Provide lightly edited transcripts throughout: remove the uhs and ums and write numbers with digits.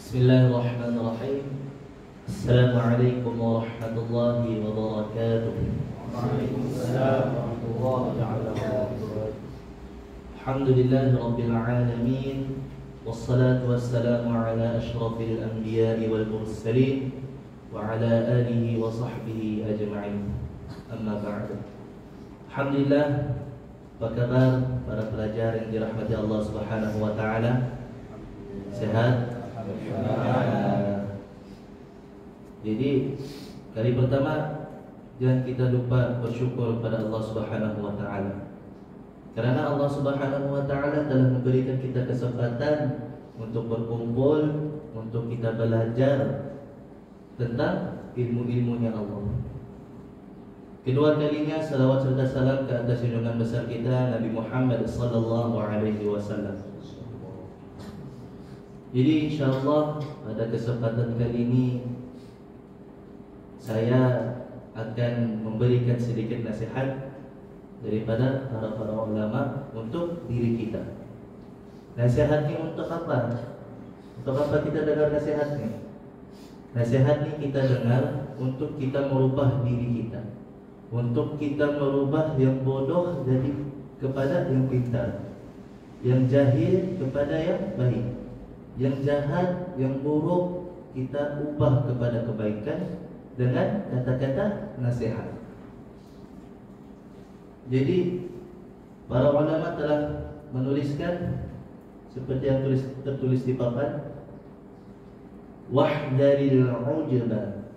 Bismillahirrahmanirrahim. Assalamualaikum warahmatullahi wabarakatuh. Waalaikumsalam warahmatullahi wabarakatuh. Alhamdulillahi rabbil alamin. Wassalatu wassalamu ala ashrafil anbiya'i wal mursalin wa ala alihi wa sahbihi ajma'in. Amma ba'du. Alhamdulillah, apa kabar para pelajar yang dirahmati Allah Subhanahu wa taala? Sehat? Jadi kali pertama jangan kita lupa bersyukur kepada Allah Subhanahu wa taala. Karena Allah Subhanahu wa taala telah memberikan kita kesempatan untuk berkumpul, untuk kita belajar tentang ilmu-ilmunya Allah. Kedua kalinya salawat serta salam ke atas junjungan besar kita Nabi Muhammad sallallahu alaihi wasallam. Jadi insyaallah pada kesempatan kali ini saya akan memberikan sedikit nasihat daripada para ulama untuk diri kita. Nasihat ini untuk apa? Untuk apa kita dengar nasihat ini? Nasihat ini kita dengar untuk kita merubah diri kita, untuk kita merubah yang bodoh jadi kepada yang pintar, yang jahil kepada yang baik, yang jahat, yang buruk kita ubah kepada kebaikan dengan kata-kata nasihat. Jadi para ulama telah menuliskan seperti yang tertulis di papan, wahdaril ujba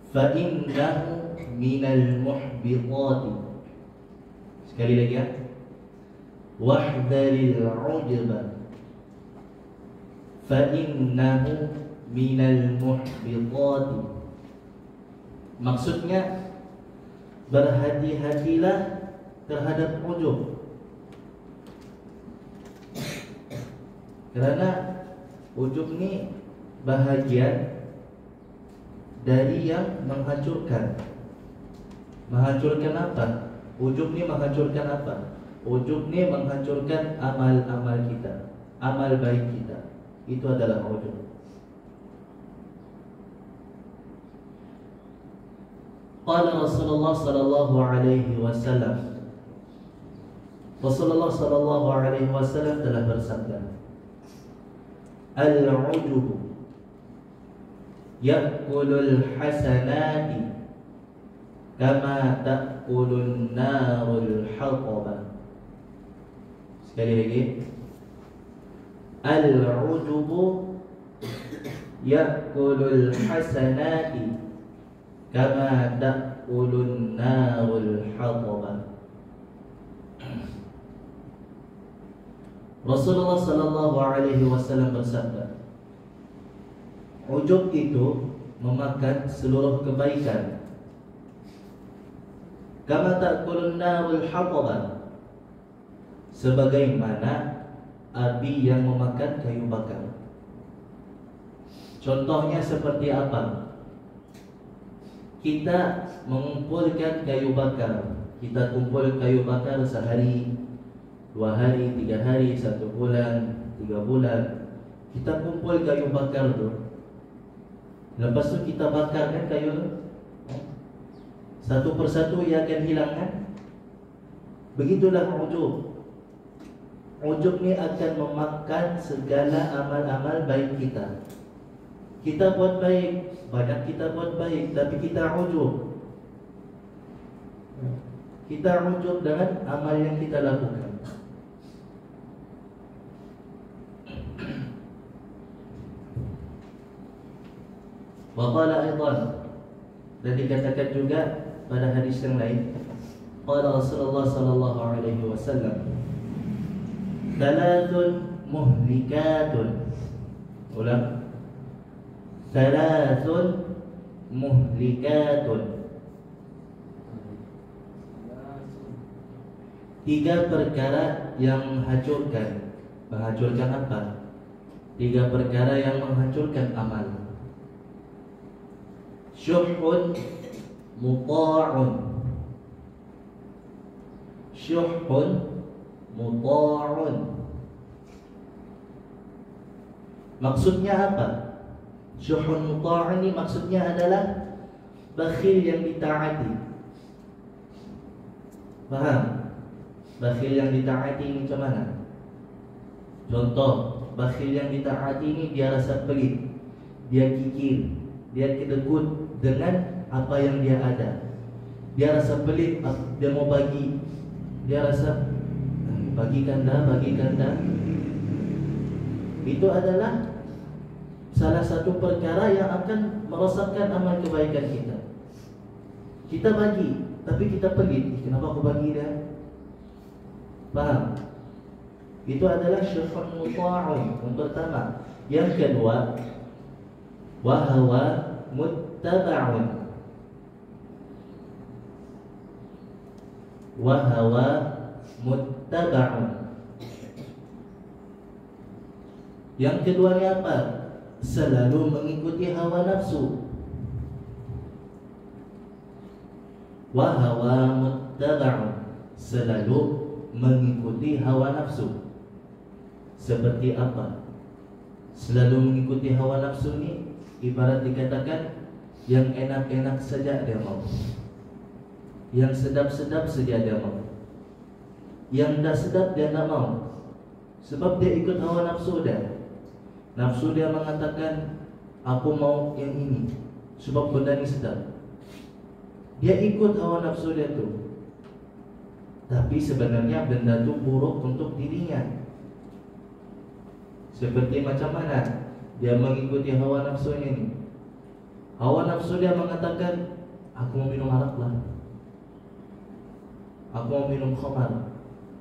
fa innahu minal muhbitati. Sekali lagi ya, wahdaril ujba fa innahu minal muhbitati. Maksudnya berhati-hatilah terhadap ujub, karena ujub ini bahagian dari yang menghancurkan. Menghancurkan apa? Ujub ini menghancurkan apa? Ujub ini menghancurkan amal-amal kita, amal baik kita. Itu adalah ujub. Qala Rasulullah sallallahu alaihi wasallam, Rasulullah sallallahu alaihi wasallam telah bersabda, al-'ujubu ya'kulul hasanati kama ta'kulun narul hataba. Sekali lagi, al-'ujubu ya'kulul hasanati kama ta'kulun narul hataba. Rasulullah sallallahu alaihi wasallam bersabda, ujub itu memakan seluruh kebaikan. Kama ta'kulun narul hataba, sebagaimana api yang memakan kayu bakar. Contohnya seperti apa? Kita mengumpulkan kayu bakar. Kita kumpul kayu bakar sehari, 2 hari, 3 hari, 1 bulan, 3 bulan. Kita kumpul kayu bakar tu. Lepas tu kita bakar kan kayu tu, satu persatu ia akan hilang kan? Begitulah ujub. Ujub ni akan memakan segala amal-amal baik kita. Kita buat baik, banyak kita buat baik, tapi kita ujub. Kita ujub dengan amal yang kita lakukan. Wa qala aidan, dan dikatakan juga pada hadis yang lain, qala Rasulullah sallallahu alaihi wasallam, thalathun muhlikatun. Ulang, thalathun muhlikatun. 3 perkara yang menghancurkan. Menghancurkan apa? 3 perkara yang menghancurkan amal. Syuhun muta'un. Syuhun muta'un. Maksudnya apa? Syuhun muta' ini maksudnya adalah bakhil yang ditaati. Paham? Bakhil yang ditaati ini macam mana? Contoh, bakhil yang ditaati ini dia rasa pelit, dia kikir, dia kedekut dengan apa yang dia ada. Dia rasa pelit, dia mau bagi, dia rasa bagikan dah. Itu adalah salah satu perkara yang akan merosakkan amal kebaikan kita. Kita bagi, tapi kita pelit. Kenapa aku bagi dia? Paham? Itu adalah syuhun muta'un yang pertama. Yang kedua, wahawa muttaba'un. Wahawa muttaba'un. Yang keduanya apa? Selalu mengikuti hawa nafsu. Wahawa muttaba'un, selalu mengikuti hawa nafsu. Seperti apa? Selalu mengikuti hawa nafsu ni ibarat dikatakan yang enak-enak saja dia mau, yang sedap-sedap saja dia mau, yang dah sedap dia tak mau. Sebab dia ikut hawa nafsu dia. Nafsu dia mengatakan aku mau yang ini sebab benda ni sedap. Dia ikut hawa nafsu dia tu. Tapi sebenarnya benda tu buruk untuk dirinya. Seperti macam mana dia mengikuti hawa nafsunya ni. Hawa nafsu dia mengatakan aku mau minum arak lah, aku mau minum khamar,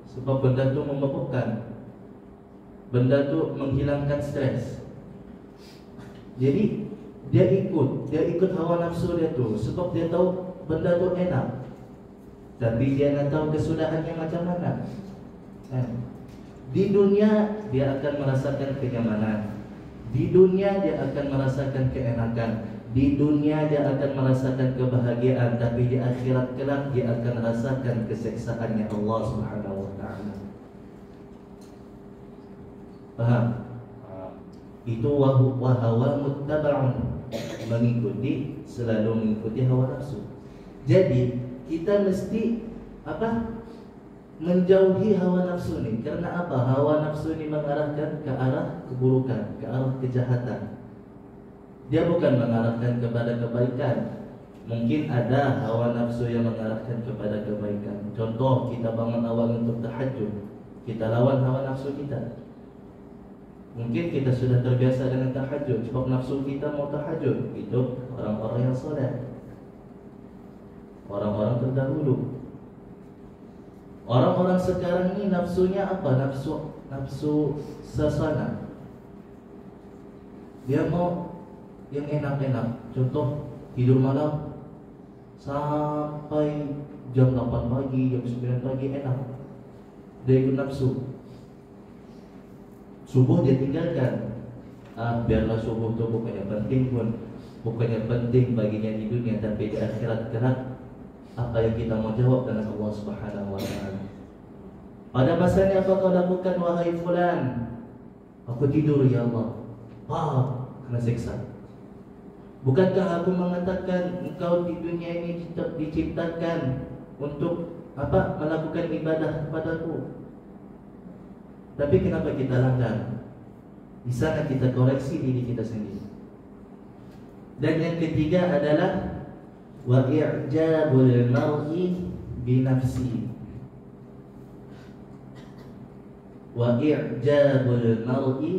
sebab benda tu memabukkan, benda tu menghilangkan stres. Jadi dia ikut hawa nafsu dia tu sebab dia tahu benda tu enak. Tapi dia nak tahu kesudahannya macam mana. Di dunia dia akan merasakan kenyamanan, di dunia dia akan merasakan keenakan, di dunia dia akan merasakan kebahagiaan. Tapi di akhirat kelak dia akan merasakan keseksaannya Allah Subhanahu wa ta'ala. Paham? Itu wahawa muttaba'un, mengikuti, selalu mengikuti hawa nafsu. Jadi kita mesti apa? Menjauhi hawa nafsu ni. Karena apa? Hawa nafsu ni mengarahkan ke arah keburukan, ke arah kejahatan. Dia bukan mengarahkan kepada kebaikan. Mungkin ada hawa nafsu yang mengarahkan kepada kebaikan. Contoh, kita bangun awal untuk tahajud, kita lawan hawa nafsu kita. Mungkin kita sudah terbiasa dengan tahajud sebab nafsu kita mau tahajud. Itu orang-orang yang soleh, orang-orang terdahulu. Orang-orang sekarang ni nafsunya apa? Nafsu sasana. Dia mau yang enak-enak. Contoh, tidur malam sampai jam 8 pagi, jam 9 pagi enak. Dia ikut nafsu. Subuh dia tinggalkan. Biarlah subuh tu bukannya penting pun, bukannya penting baginya di dunia, tapi di akhirat kelak apa yang kita mau jawab dengan Allah Subhanahu wa ta'ala. Pada masanya apa kau lakukan wahai fulan? Aku tidur ya Allah. Kena seksa. Bukankah aku mengatakan engkau di dunia ini diciptakan untuk apa? Melakukan ibadah kepadaku. Tapi kenapa kita langgar? Di sana kita koreksi diri kita sendiri. Dan yang ketiga adalah wa i'jabul mar'i bi nafsi. Wa i'jabul mar'i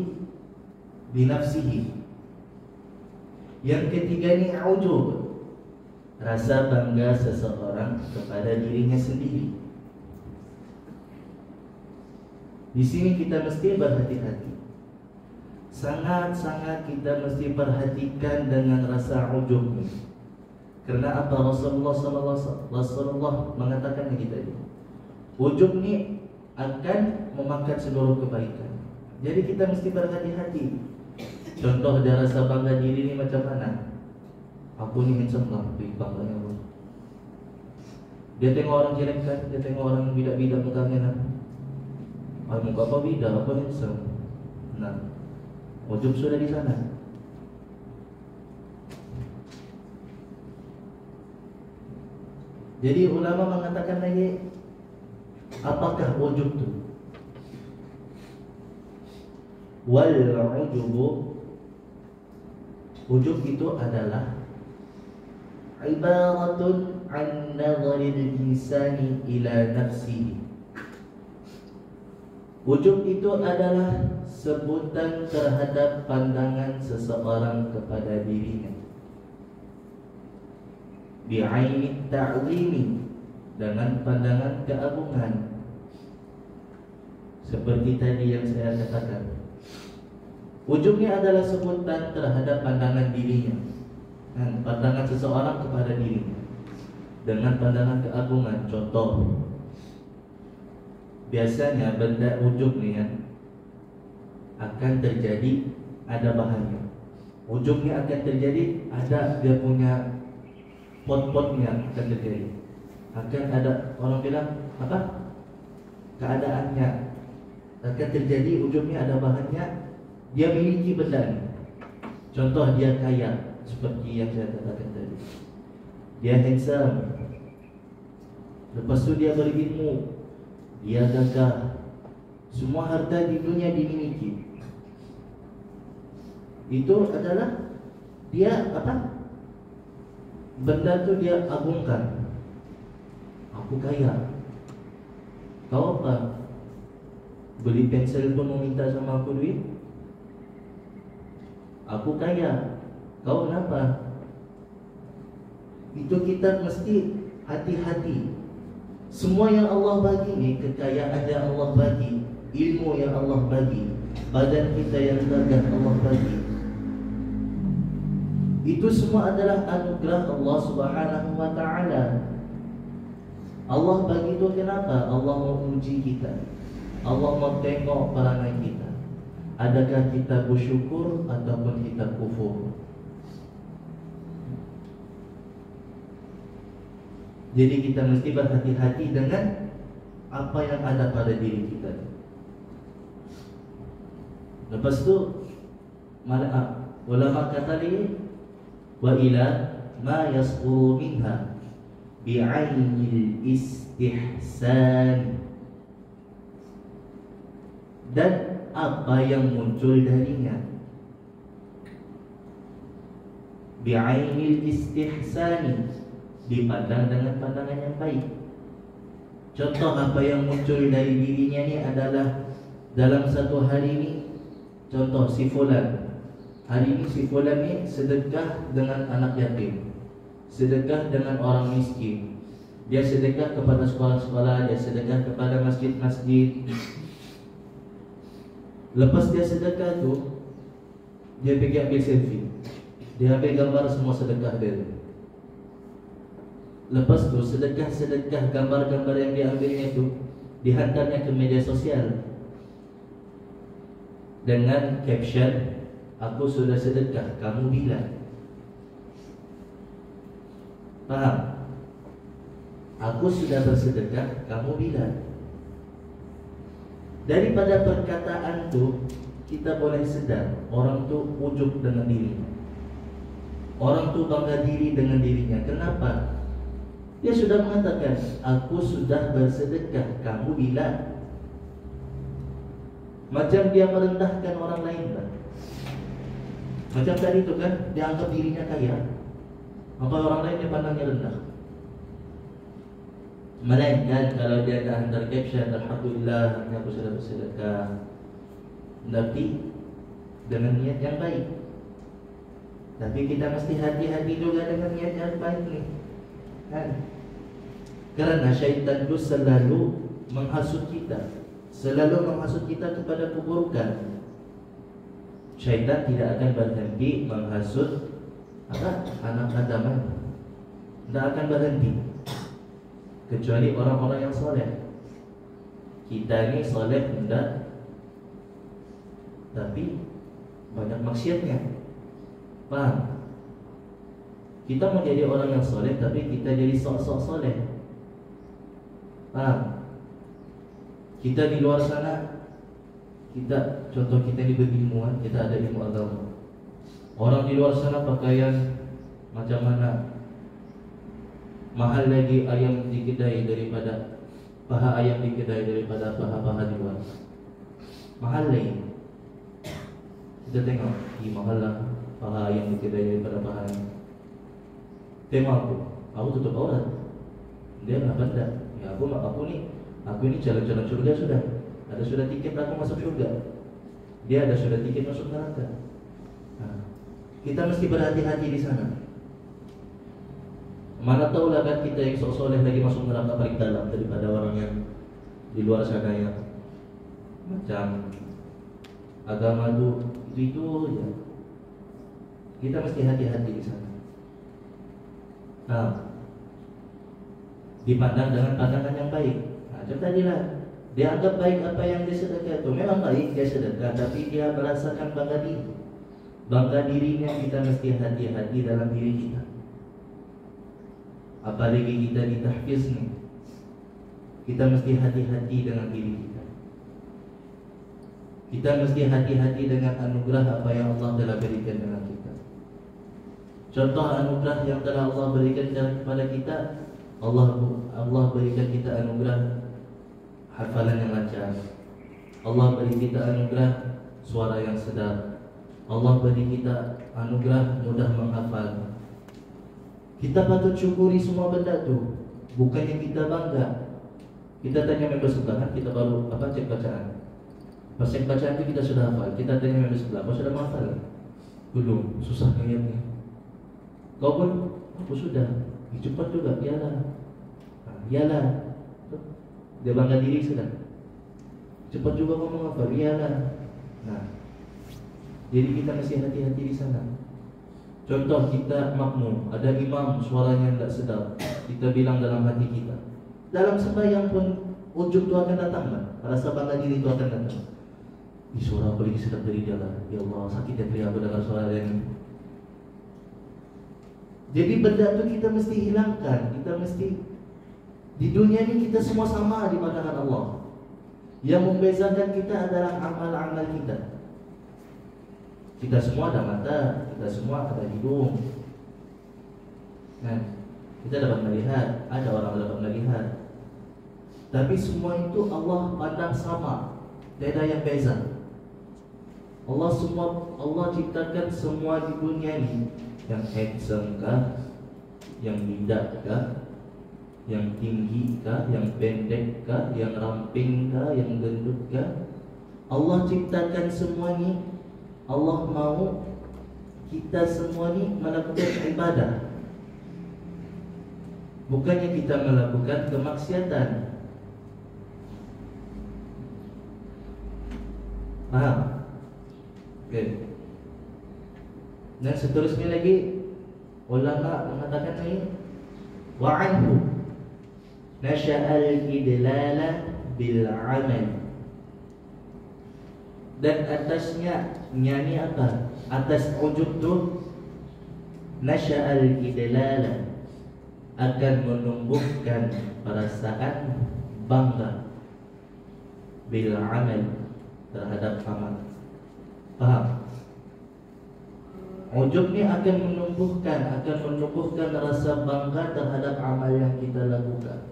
bi nafsihi. Yang ketiga ni ujub, rasa bangga seseorang kepada dirinya sendiri. Di sini kita mesti berhati-hati. Sangat-sangat kita mesti perhatikan dengan rasa ujub ni. Karena apa? Rasulullah mengatakan lagi tadi, ujub ni akan memakan seluruh kebaikan. Jadi kita mesti berhati-hati. Contoh dia rasa bangga diri ni macam mana? Aku ni handsome lah, bangganya Allah. Dia tengok orang jelek kan, dia tengok orang bidak-bidak mukanya kan. Muka apa bidak, apa handsome. Nah, ujub sudah di sana. Jadi ulama mengatakan lagi, apakah ujub itu? Wal ujubu, ujub itu adalah ibaratun an nadharil insani ila nafsihi. Ujub itu adalah sebutan terhadap pandangan seseorang kepada dirinya, bi'aini ta'zimi, dengan pandangan keagungan. Seperti tadi yang saya katakan, ujubnya adalah sebutan terhadap pandangan dirinya, pandangan seseorang kepada dirinya dengan pandangan keagungan. Contoh, biasanya benda ujub ni akan terjadi, ada bahannya. Ujubnya akan terjadi, ada dia punya pot-potnya akan terjadi. Akan ada orang bilang apa? Keadaannya akan terjadi, ujubnya ada bahannya. Dia miliki benda ni. Contoh, dia kaya, seperti yang saya katakan tadi. Dia handsome, lepas tu dia berilmu, dia gagah, semua harta di dunia dimiliki. Itu adalah dia apa? Benda tu dia agungkan. Aku kaya. Kau apa? Beli pensel pun meminta sama aku duit. Aku kaya. Kau kenapa? Itu kita mesti hati-hati. Semua yang Allah bagi ni, kekayaan yang Allah bagi, ilmu yang Allah bagi, badan kita yang gagah Allah bagi, itu semua adalah anugerah Allah Subhanahu wa ta'ala. Allah bagi itu kenapa? Allah mau uji kita. Allah mau tengok perangai kita. Adakah kita bersyukur ataupun kita kufur? Jadi kita mesti berhati-hati dengan apa yang ada pada diri kita. Lepas tu ulama kata lagi, wa ila ma yasquru minha bi'ainil istihsan, dan apa yang muncul darinya, bi'ainil istihsani, dipandang dengan pandangan yang baik. Contoh apa yang muncul dari dirinya ni adalah dalam satu hari ni, contoh si fulan, hari ni si fulan ni sedekah dengan anak yatim, sedekah dengan orang miskin, dia sedekah kepada sekolah-sekolah, dia sedekah kepada masjid-masjid. Lepas dia sedekah tu, dia pergi ambil selfie, dia ambil gambar semua sedekah dia. Lepas tu sedekah-sedekah, gambar-gambar yang diambilnya itu dihantarnya ke media sosial dengan caption, aku sudah sedekah, kamu bila? Faham? Aku sudah bersedekah, kamu bila? Daripada perkataan tu, kita boleh sedar orang tu ujub dengan dirinya. Orang tu bangga diri dengan dirinya. Kenapa? Dia sudah mengatakan, aku sudah bersedekah, kamu bila? Macam dia merendahkan orang lain lah. Macam tadi tu kan, dia anggap dirinya kaya, maka orang lain dia pandangnya rendah. Melainkan kalau dia dah hantar caption, alhamdulillah, aku sudah bersedekah, tapi dengan niat yang baik. Tapi kita mesti hati-hati juga dengan niat yang baik ni, kan? Kerana syaitan itu selalu menghasut kita, selalu menghasut kita kepada keburukan. Syaitan tidak akan berhenti menghasut anak Adam, tidak akan berhenti, kecuali orang-orang yang soleh. Kita ni soleh tidak, tapi banyak maksiatnya. Faham? Kita mau jadi orang yang soleh, tapi kita jadi sok-sok soleh. Faham? Kita di luar sana kita, contoh kita ini berilmuan, kita ada ilmu agama. Orang di luar sana pakaian macam mana, mahal lagi ayam di kedai daripada paha ayam di kedai daripada paha-paha di luar. Mahal lagi. Kita tengok, mahal lah paha ayam di kedai daripada paha ayam. Tengok aku tutup aurat. Dia nak pandang. Ya aku ni calon-calon surga sudah. Ada sudah tiket aku masuk surga. Dia ada sudah tiket masuk neraka. Kita mesti berhati-hati di sana. Mana tahulah kan kita yang sok soleh lagi masuk neraka paling dalam daripada orang yang di luar sana yang macam agama itu ya. Kita mesti hati-hati di sana. Dipandang dengan pandangan yang baik. Macam tadilah, dia anggap baik apa yang dia sedekah itu. Memang baik dia sedekah, tapi dia merasakan bangga diri. Bangga dirinya kita mesti hati-hati dalam diri kita. Apalagi kita ditahfiz ni, kita mesti hati-hati dengan diri kita. Kita mesti hati-hati dengan anugerah apa yang Allah telah berikan dengan kita. Contoh anugerah yang telah Allah berikan kepada kita, Allah berikan kita anugerah hafalan yang lancar. Allah beri kita anugerah suara yang sedap. Allah beri kita anugerah mudah menghafal. Kita patut syukuri semua benda tu. Bukannya kita bangga. Kita tanya member sebelah kan, kita baru cek bacaan. Pas cek bacaan itu kita sudah hafal. Kita tanya member sebelah, kau sudah menghafal? Belum, susah ayatnya. Kau pun, aku sudah. Cepat juga, iyalah. Iyalah. Dia bangga diri sudah. Cepat juga kau menghafal, iyalah. Jadi kita mesti hati-hati di sana. Contoh kita makmum, ada imam suaranya tidak sedap, kita bilang dalam hati kita. Dalam sembahyang pun ujub itu akan datang kan? Rasa bangga diri itu akan datang. Suara apa lagi sedap dari dia lah. Ya Allah, sakit hati aku dengar suara dia ini. Jadi benda itu kita mesti hilangkan. Kita mesti, di dunia ini kita semua sama di pandangan Allah. Yang membezakan kita adalah amal-amal kita. Kita semua ada mata, kita semua ada hidung. Kita dapat melihat, ada orang dapat melihat. Tapi semua itu Allah pandang sama, tidak ada yang beza. Allah ciptakan semua di dunia ini, yang handsome kah, yang bidak kah, yang tinggi kah, yang pendek kah, yang ramping kah, yang gendut kah. Allah ciptakan semua ini. Allah mau kita semua ni melakukan ibadah, bukannya kita melakukan kemaksiatan. Faham? Okay. Dan seterusnya lagi ulama mengatakan ini, wa anhu nasha'al idlala bil amal. Dan atasnya nyani apa? Atas ujub tu nasya'al idlala, akan menumbuhkan perasaan bangga bil amal, terhadap amal. Faham? Ujub ni akan menumbuhkan rasa bangga terhadap amal yang kita lakukan.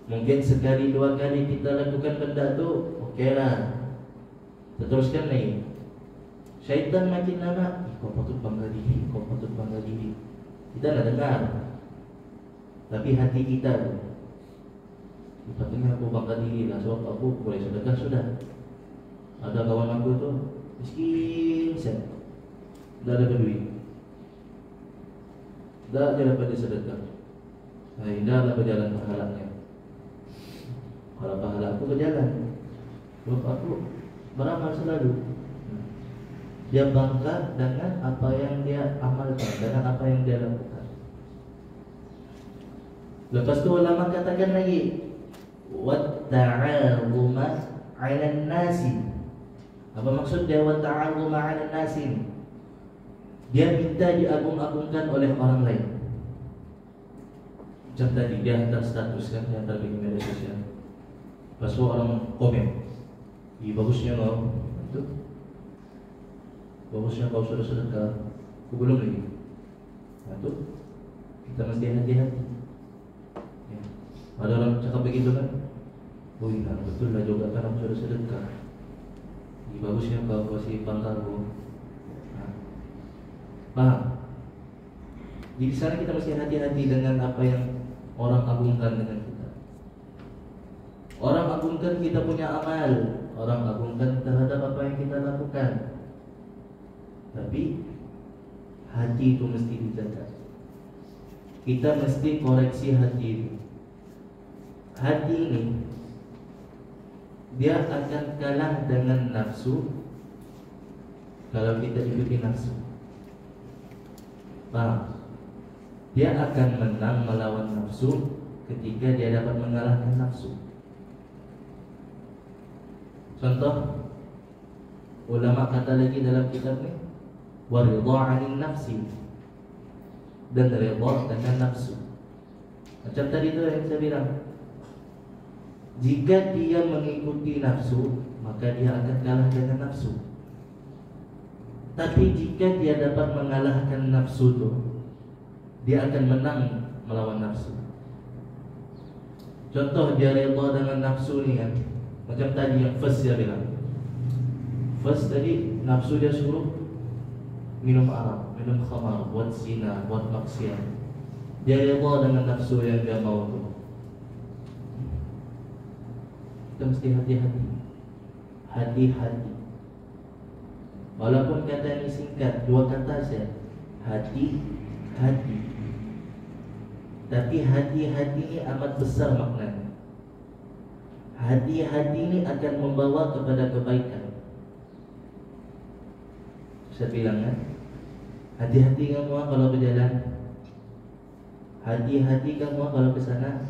Mungkin sekali dua kali kita lakukan benda tu, okey lah. Teruskan lagi. Syaitan makin lama, kau patut bangga diri, kau patut bangga diri. Kita nak dengar, tapi hati kita tu, patutnya aku bangga diri lah, sebab aku boleh sedekah sudah. Ada kawan aku tu miskin set, dah ada duit, dah dia dapat sedekah. Dah lah berjalan pahalanya. Kalau pahala aku berjalan, sebab aku beramal selalu. Dia bangga dengan apa yang dia amalkan, dengan apa yang dia lakukan. Lepas tu ulama katakan lagi, watta'aluma 'alan nasi. Apa maksud dia watta'aluma 'alan nasi? Dia minta diagung-agungkan oleh orang lain. Macam tadi dia hantar status kan, dia hantar di media sosial. Lepas tu orang komen, Bagusnya kau itu, bagusnya kau sudah sedekah, aku belum lagi. Nah, itu kita mesti hati-hati. Ya. Ada orang cakap begitu kan? Oh iya betul lah juga kan aku sudah sedekah. Bagusnya kau kasih pangkalku. Nah, paham? Di sana kita mesti hati-hati dengan apa yang orang agungkan dengan kita. Orang agungkan kita punya amal, orang agungkan terhadap apa yang kita lakukan. Tapi hati itu mesti dijaga. Kita mesti koreksi hati itu. Hati ini dia akan kalah dengan nafsu kalau kita ikuti nafsu. Paham? Dia akan menang melawan nafsu ketika dia dapat mengalahkan nafsu. Contoh, ulama kata lagi dalam kitab ni, waridha 'anil nafsi, dan ridha dengan nafsu. Macam tadi tu yang saya bilang, jika dia mengikuti nafsu, maka dia akan kalah dengan nafsu. Tapi jika dia dapat mengalahkan nafsu tu, dia akan menang melawan nafsu. Contoh dia redha dengan nafsu ni kan, macam tadi yang first dia bilang. First tadi nafsu dia suruh minum arak, minum khamar, buat zina, buat maksiat. Dia redha dengan nafsu yang dia mau tu. Kita mesti hati-hati. Hati-hati. Walaupun kata ini singkat, dua kata saja. Hati-hati. Tapi hati-hati ini amat besar maknanya. Hati-hati ini akan membawa kepada kebaikan. Saya bilang kan, hati-hati kamu kalau berjalan, hati-hati kamu kalau ke sana.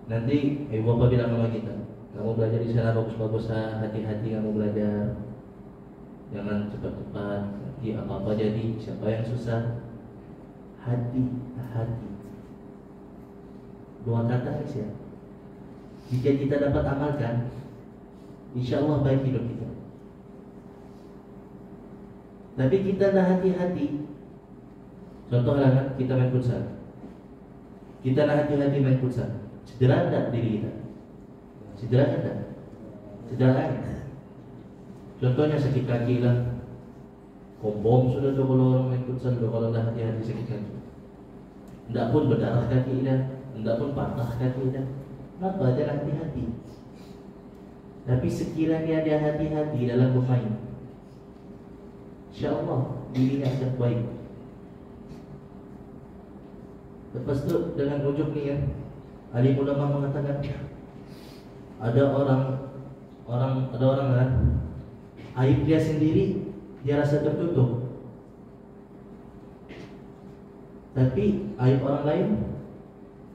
Nanti ibu bapa bilang sama kita, kamu belajar di sana bagus-bagus, hati-hati kamu belajar. Jangan cepat-cepat, nanti apa-apa jadi, siapa yang susah. Hati-hati. Dua kata saja. Jika kita dapat amalkan, insya Allah baik hidup kita. Tapi kita dah hati-hati. Contohlah kan, kita main futsal. Kita dah hati-hati main futsal. Cedera tak diri kita? Cedera tak? Cedera kan? Contohnya sakit kaki lah. Kombom sudah tu kalau orang main futsal, kalau dah hati-hati sakit kaki. Tidak pun berdarah kaki dah, tidak pun patah kaki dah. Kenapa? Dia hati-hati. Tapi sekiranya dia hati-hati dalam bermain, insya-Allah dirinya akan baik. Lepas tu dengan ujuk ni kan, alim ulama mengatakan ada orang kan, aib dia sendiri dia rasa tertutup, tapi aib orang lain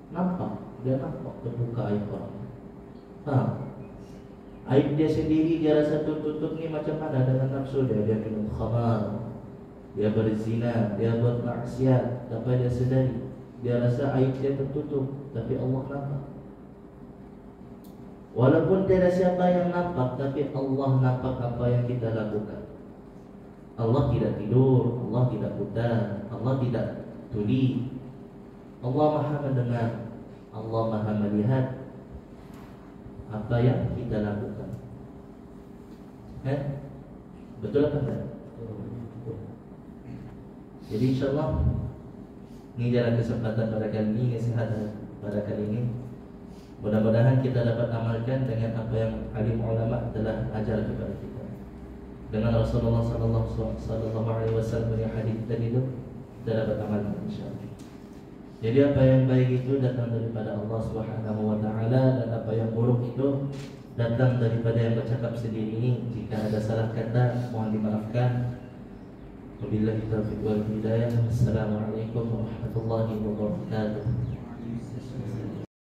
nampak, dia nampak terbuka aib orang. Aib dia sendiri dia rasa tertutup ni macam mana dengan nafsu dia? Dia minum khamar, dia berzina, dia buat maksiat, tanpa dia sedari. Dia rasa aib dia tertutup, tapi Allah nampak. Walaupun tiada siapa yang nampak, tapi Allah nampak apa yang kita lakukan. Allah tidak tidur, Allah tidak buta, Allah tidak tuli. Allah Maha mendengar, Allah Maha melihat apa yang kita lakukan. Betul apa tidak? Jadi insyaAllah ini jalan kesempatan pada kali ini, nasihat pada kali ini. Mudah-mudahan kita dapat amalkan dengan apa yang alim ulama telah ajar kepada kita. Dengan Rasulullah sallallahu alaihi wasallam yang hadis tadi itu kita dapat amalkan insyaallah. Jadi apa yang baik itu datang daripada Allah Subhanahu wa taala, dan apa yang buruk itu datang daripada yang bercakap sendiri ini. Jika ada salah kata mohon dimaafkan. Wabillahi taufiq wal hidayah. Assalamualaikum warahmatullahi wabarakatuh.